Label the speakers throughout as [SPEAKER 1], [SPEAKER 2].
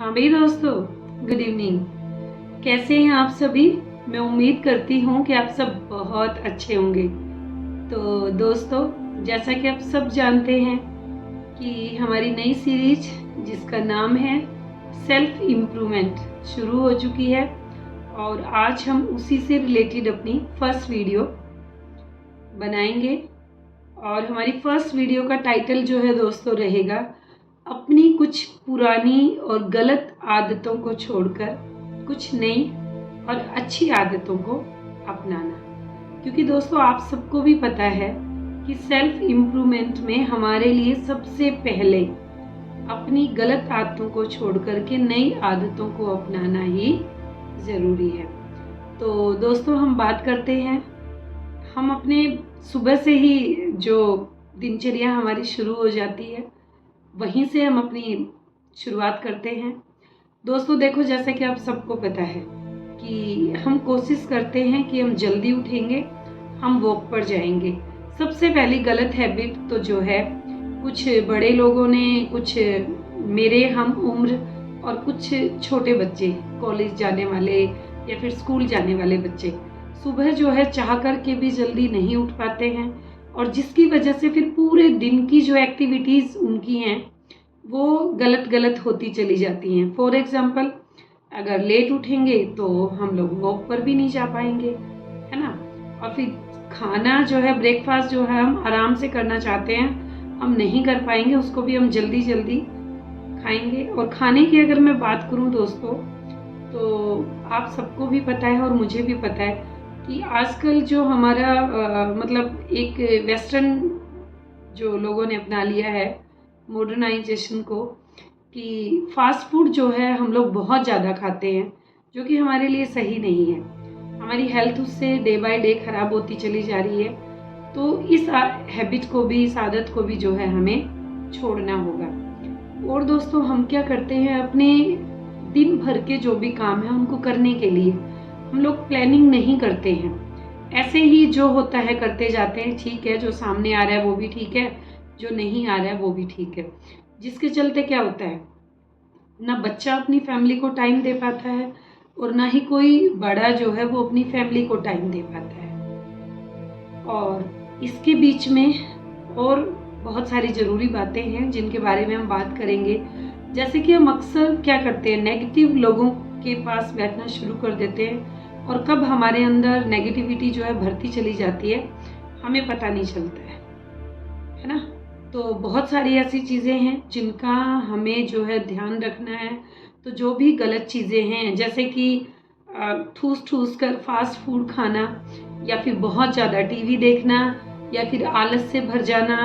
[SPEAKER 1] हाँ भाई दोस्तों, गुड इवनिंग। कैसे हैं आप सभी? मैं उम्मीद करती हूँ कि आप सब बहुत अच्छे होंगे। तो दोस्तों, जैसा कि आप सब जानते हैं कि हमारी नई सीरीज जिसका नाम है सेल्फ इम्प्रूवमेंट शुरू हो चुकी है और आज हम उसी से रिलेटेड अपनी फर्स्ट वीडियो बनाएंगे। और हमारी फर्स्ट वीडियो का टाइटल जो है दोस्तों रहेगा अपनी कुछ पुरानी और गलत आदतों को छोड़कर कुछ नई और अच्छी आदतों को अपनाना। क्योंकि दोस्तों आप सबको भी पता है कि सेल्फ इम्प्रूवमेंट में हमारे लिए सबसे पहले अपनी गलत आदतों को छोड़कर के नई आदतों को अपनाना ही ज़रूरी है। तो दोस्तों हम बात करते हैं, हम अपने सुबह से ही जो दिनचर्या हमारी शुरू हो जाती है वहीं से हम अपनी शुरुआत करते हैं। दोस्तों देखो, जैसा कि आप सबको पता है कि हम कोशिश करते हैं कि हम जल्दी उठेंगे, हम वॉक पर जाएंगे। सबसे पहली गलत हैबिट तो जो है कुछ बड़े लोगों ने, कुछ मेरे हम उम्र और कुछ छोटे बच्चे, कॉलेज जाने वाले या फिर स्कूल जाने वाले बच्चे सुबह जो है चाह कर के भी जल्दी नहीं उठ पाते हैं और जिसकी वजह से फिर पूरे दिन की जो एक्टिविटीज़ उनकी हैं वो गलत होती चली जाती हैं। फॉर एग्जांपल, अगर लेट उठेंगे तो हम लोग वॉक पर भी नहीं जा पाएंगे, है ना। और फिर खाना जो है, ब्रेकफास्ट जो है हम आराम से करना चाहते हैं, हम नहीं कर पाएंगे, उसको भी हम जल्दी खाएंगे। और खाने की अगर मैं बात करूं दोस्तों, तो आप सबको भी पता है और मुझे भी पता है कि आजकल जो हमारा मतलब एक वेस्टर्न जो लोगों ने अपना लिया है मॉडर्नाइजेशन को, कि फास्ट फूड जो है हम लोग बहुत ज़्यादा खाते हैं, जो कि हमारे लिए सही नहीं है। हमारी हेल्थ उससे डे बाय डे ख़राब होती चली जा रही है। तो इस हैबिट को भी, इस आदत को भी जो है हमें छोड़ना होगा। और दोस्तों हम क्या करते हैं, अपने दिन भर के जो भी काम है उनको करने के लिए हम लोग प्लानिंग नहीं करते हैं, ऐसे ही जो होता है करते जाते हैं। ठीक है, जो सामने आ रहा है वो भी ठीक है, जो नहीं आ रहा है वो भी ठीक है। जिसके चलते क्या होता है, ना बच्चा अपनी फैमिली को टाइम दे पाता है और ना ही कोई बड़ा जो है वो अपनी फैमिली को टाइम दे पाता है। और इसके बीच में और बहुत सारी ज़रूरी बातें हैं जिनके बारे में हम बात करेंगे। जैसे कि हम अक्सर क्या करते हैं, नेगेटिव लोगों के पास बैठना शुरू कर देते हैं और कब हमारे अंदर नेगेटिविटी जो है भरती चली जाती है हमें पता नहीं चलता है ना। तो बहुत सारी ऐसी चीज़ें हैं जिनका हमें जो है ध्यान रखना है। तो जो भी गलत चीज़ें हैं, जैसे कि ठूस कर फास्ट फूड खाना, या फिर बहुत ज़्यादा टीवी देखना, या फिर आलस से भर जाना,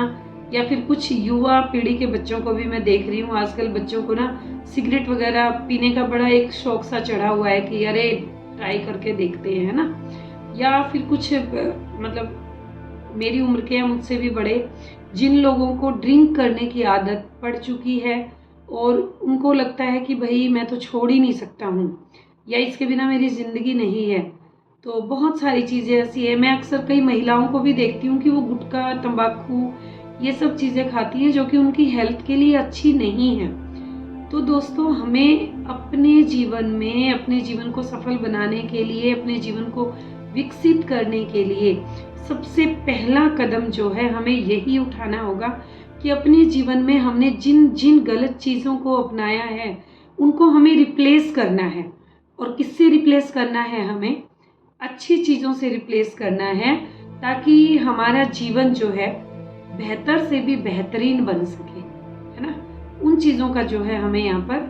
[SPEAKER 1] या फिर कुछ युवा पीढ़ी के बच्चों को भी मैं देख रही हूँ आजकल, बच्चों को ना सिगरेट वगैरह पीने का बड़ा एक शौक सा चढ़ा हुआ है कि अरे ट्राई करके देखते हैं, है ना। या फिर कुछ मतलब मेरी उम्र के या मुझसे भी बड़े, जिन लोगों को ड्रिंक करने की आदत पड़ चुकी है और उनको लगता है कि भाई मैं तो छोड़ ही नहीं सकता हूँ, या इसके बिना मेरी ज़िंदगी नहीं है। तो बहुत सारी चीज़ें ऐसी है। मैं अक्सर कई महिलाओं को भी देखती हूँ कि वो गुटखा, तंबाकू, ये सब चीज़ें खाती हैं जो कि उनकी हेल्थ के लिए अच्छी नहीं है। तो दोस्तों हमें अपने जीवन में, अपने जीवन को सफल बनाने के लिए, अपने जीवन को विकसित करने के लिए सबसे पहला कदम जो है हमें यही उठाना होगा कि अपने जीवन में हमने जिन जिन गलत चीज़ों को अपनाया है उनको हमें रिप्लेस करना है। और किससे रिप्लेस करना है? हमें अच्छी चीज़ों से रिप्लेस करना है, ताकि हमारा जीवन जो है बेहतर से भी बेहतरीन बन सके, है ना। उन चीज़ों का जो है हमें यहाँ पर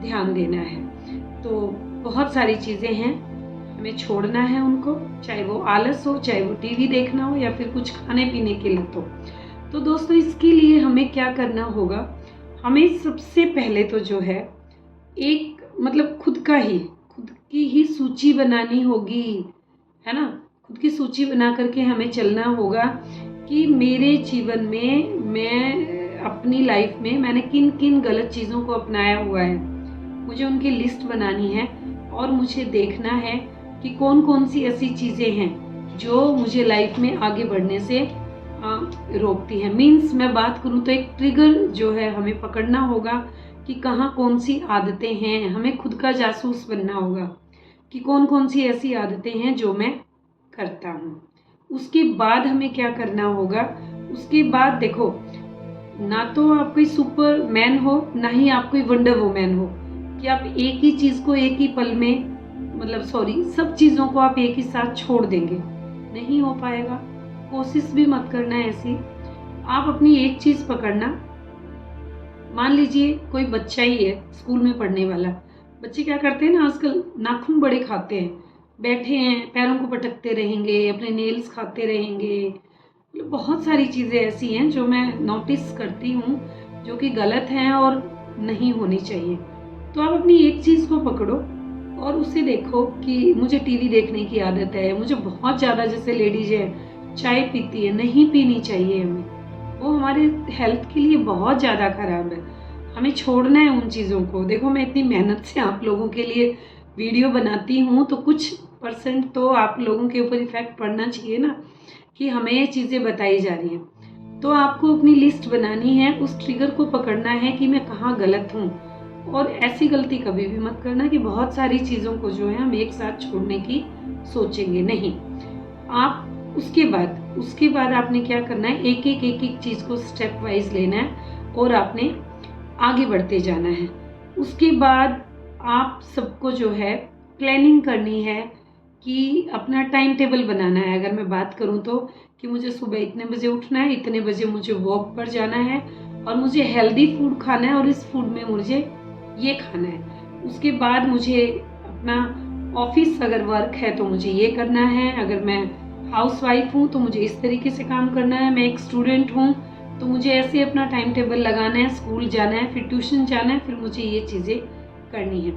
[SPEAKER 1] ध्यान देना है। तो बहुत सारी चीज़ें हैं, हमें छोड़ना है उनको, चाहे वो आलस हो, चाहे वो टीवी देखना हो, या फिर कुछ खाने पीने की लत हो। तो दोस्तों इसके लिए हमें क्या करना होगा, हमें सबसे पहले तो जो है एक मतलब खुद की ही सूची बनानी होगी, है ना। खुद की सूची बना करके हमें चलना होगा कि मेरे जीवन में, मैं अपनी लाइफ में मैंने किन किन गलत चीज़ों को अपनाया हुआ है, मुझे उनकी लिस्ट बनानी है। और मुझे देखना है कि कौन कौन सी ऐसी चीज़ें हैं जो मुझे लाइफ में आगे बढ़ने से रोकती है। मीन्स मैं बात करूँ तो एक ट्रिगर जो है हमें पकड़ना होगा कि कहाँ कौन सी आदतें हैं। हमें खुद का जासूस बनना होगा कि कौन कौन सी ऐसी आदतें हैं जो मैं करता हूँ। उसके बाद हमें क्या करना होगा, उसके बाद देखो, ना तो आप कोई सुपर मैन हो, ना ही आप कोई वंडर वुमैन हो कि आप एक ही चीज़ को एक ही पल में, मतलब सॉरी, सब चीज़ों को आप एक ही साथ छोड़ देंगे, नहीं हो पाएगा। कोशिश भी मत करना ऐसी। आप अपनी एक चीज़ पकड़ना। मान लीजिए कोई बच्चा ही है स्कूल में पढ़ने वाला, बच्चे क्या करते हैं ना आजकल, नाखून बड़े खाते हैं, बैठे हैं पैरों को पटकते रहेंगे, अपने नेल्स खाते रहेंगे। मतलब बहुत सारी चीज़ें ऐसी हैं जो मैं नोटिस करती हूँ जो कि गलत हैं और नहीं होनी चाहिए। तो आप अपनी एक चीज़ को पकड़ो और उसे देखो कि मुझे टीवी देखने की आदत है, मुझे बहुत ज़्यादा, जैसे लेडीज है चाय पीती है, नहीं पीनी चाहिए हमें, वो हमारे हेल्थ के लिए बहुत ज़्यादा खराब है। हमें छोड़ना है उन चीज़ों को। देखो, मैं इतनी मेहनत से आप लोगों के लिए वीडियो बनाती हूँ तो कुछ % तो आप लोगों के ऊपर इफेक्ट पड़ना चाहिए ना, कि हमें ये चीज़ें बताई जा रही हैं। तो आपको अपनी लिस्ट बनानी है, उस ट्रिगर को पकड़ना है कि मैं कहाँ गलत हूँ। और ऐसी गलती कभी भी मत करना कि बहुत सारी चीज़ों को जो है हम एक साथ छोड़ने की सोचेंगे, नहीं। आप उसके बाद आपने क्या करना है, एक एक चीज़ को स्टेप वाइज लेना है और आपने आगे बढ़ते जाना है। उसके बाद आप सबको जो है प्लानिंग करनी है कि अपना टाइम टेबल बनाना है। अगर मैं बात करूं तो कि मुझे सुबह इतने बजे उठना है, इतने बजे मुझे वॉक पर जाना है और मुझे हेल्दी फूड खाना है और इस फूड में मुझे ये खाना है। उसके बाद मुझे अपना ऑफिस अगर वर्क है तो मुझे ये करना है, अगर मैं हाउस वाइफ हूँ तो मुझे इस तरीके से काम करना है, मैं एक स्टूडेंट हूँ तो मुझे ऐसे अपना टाइम टेबल लगाना है, स्कूल जाना है, फिर ट्यूशन जाना है, फिर मुझे ये चीज़ें करनी है।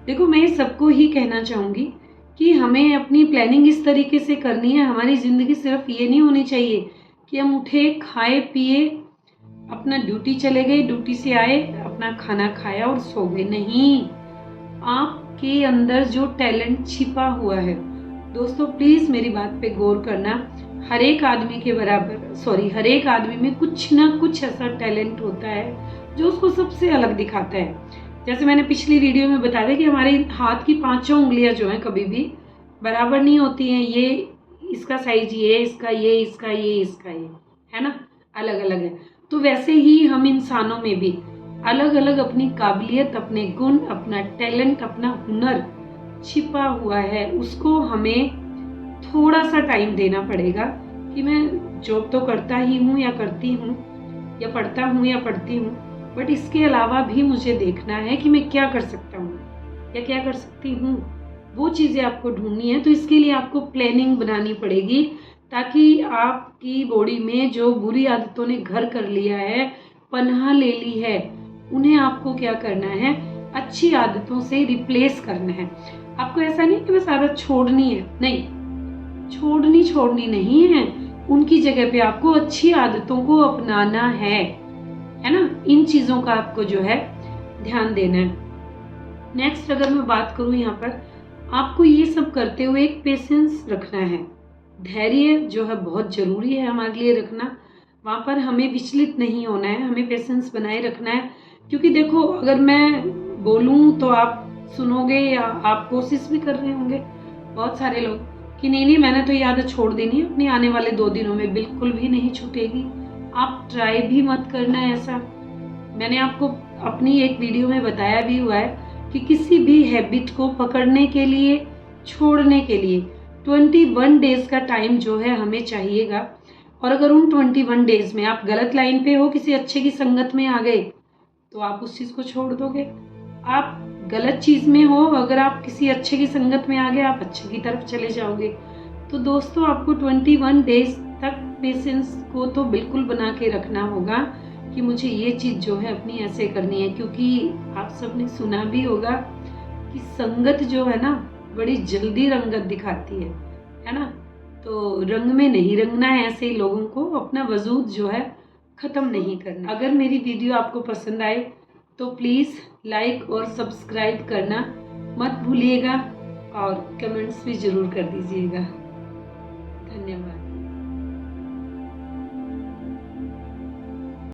[SPEAKER 1] देखो, मैं सबको ही कहना चाहूँगी कि हमें अपनी प्लानिंग इस तरीके से करनी है। हमारी ज़िंदगी सिर्फ ये नहीं होनी चाहिए कि हम उठे, खाए, पिए, अपना ड्यूटी चले गए, ड्यूटी से आए, अपना खाना खाया और सो गए। नहीं, आपके अंदर जो टैलेंट छिपा हुआ है, दोस्तों प्लीज़ मेरी बात पे गौर करना, हर एक आदमी के बराबर, सॉरी, हर एक आदमी में कुछ ना कुछ ऐसा टैलेंट होता है जो उसको सबसे अलग दिखाता है। जैसे मैंने पिछली वीडियो में बताया कि हमारे हाथ की 5 उंगलियां जो हैं कभी भी बराबर नहीं होती हैं। ये इसका साइज ये, इसका ये, इसका ये, इसका ये, है ना, अलग अलग है। तो वैसे ही हम इंसानों में भी अलग अलग अपनी काबिलियत, अपने गुण, अपना टैलेंट, अपना हुनर छिपा हुआ है। उसको हमें थोड़ा सा टाइम देना पड़ेगा कि मैं जॉब तो करता ही हूँ या करती हूँ, या पढ़ता हूँ या पढ़ती हूँ, बट इसके अलावा भी मुझे देखना है कि मैं क्या कर सकता हूँ या क्या कर सकती हूँ। वो चीज़ें आपको ढूंढनी है। तो इसके लिए आपको प्लानिंग बनानी पड़ेगी, ताकि आपकी बॉडी में जो बुरी आदतों ने घर कर लिया है, पनाह ले ली है, उन्हें आपको क्या करना है, अच्छी आदतों से रिप्लेस करना है। आपको ऐसा नहीं कि बस आदत छोड़नी है, नहीं, छोड़नी नहीं है, उनकी जगह पे आपको अच्छी आदतों को अपनाना है ना। इन चीजों का आपको जो है ध्यान देना है। नेक्स्ट अगर मैं बात करूं, यहाँ पर आपको ये सब करते हुए एक पेशेंस रखना है। धैर्य जो है बहुत जरूरी है हमारे लिए रखना। वहां पर हमें विचलित नहीं होना है, हमें पेशेंस बनाए रखना है। क्योंकि देखो, अगर मैं बोलूं तो आप सुनोगे या आप कोशिश भी कर रहे होंगे बहुत सारे लोग कि नहीं मैंने तो ये आदत छोड़ देनी है अपनी, आने वाले 2 दिनों में बिल्कुल भी नहीं छूटेगी। आप ट्राई भी मत करना ऐसा। मैंने आपको अपनी एक वीडियो में बताया भी हुआ है कि किसी भी हैबिट को पकड़ने के लिए, छोड़ने के लिए 21 डेज का टाइम जो है हमें चाहिएगा। और अगर उन 21 डेज में आप गलत लाइन पे हो, किसी अच्छे की संगत में आ गए, तो आप उस चीज को छोड़ दोगे। आप गलत चीज में हो, अगर आप किसी अच्छे की संगत में आ गए, आप अच्छे की तरफ चले जाओगे। तो दोस्तों, आपको 21 डेज तक पेशेंस को तो बिल्कुल बना के रखना होगा कि मुझे ये चीज जो है अपनी ऐसे करनी है। क्योंकि आप सबने सुना भी होगा कि संगत जो है ना, बड़ी जल्दी रंगत दिखाती है ना। तो रंग में नहीं रंगना है ऐसे लोगों को, अपना वजूद जो है खत्म नहीं करना। अगर मेरी वीडियो आपको पसंद आए तो प्लीज़ लाइक और सब्सक्राइब करना मत भूलिएगा और कमेंट्स भी ज़रूर कर दीजिएगा। धन्यवाद।